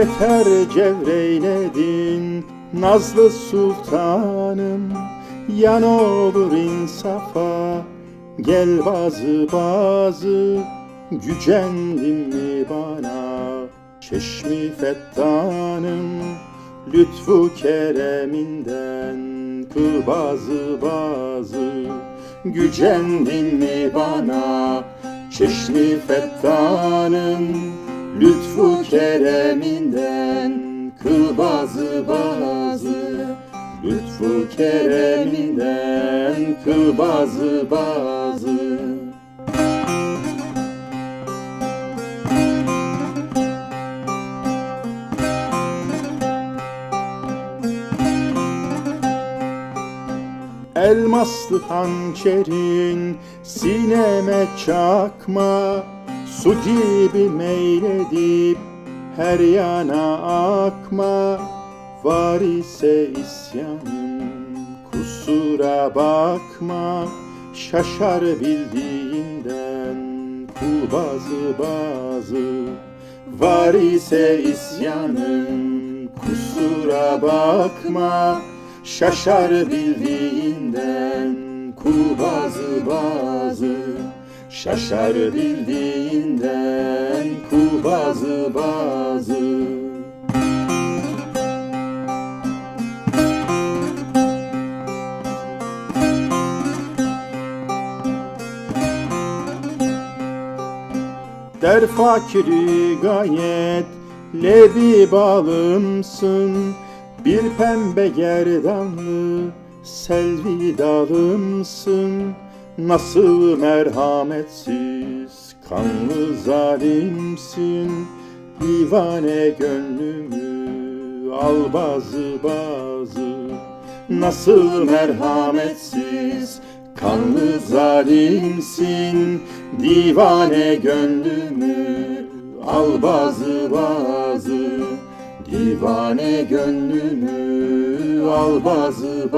Yeter cevreyledin nazlı sultanım, yan olur insafa gel bazı gücendin mi bana çeşmi fettanım, lütfu kereminden kıl bazı gücendin mi bana çeşmi fettanım, lütfu kereminden kıl bazı lütfu kereminden kıl bazı elmaslı hançerin sineme çakma, su gibi meyledip her yana akma, var ise isyanım kusura bakma, şaşar bildiğinden kul bazı var ise isyanım kusura bakma, şaşar bildiğinden kul bazı şaşar bildiğinden kul bazı der fakiri gayet lebi balımsın, bir pembe gerdanlı selvi dalımsın, nasıl merhametsiz kanlı zalimsin, divane gönlümü al bazı nasıl merhametsiz kanlı zalimsin, divane gönlümü al bazı divane gönlümü al bazı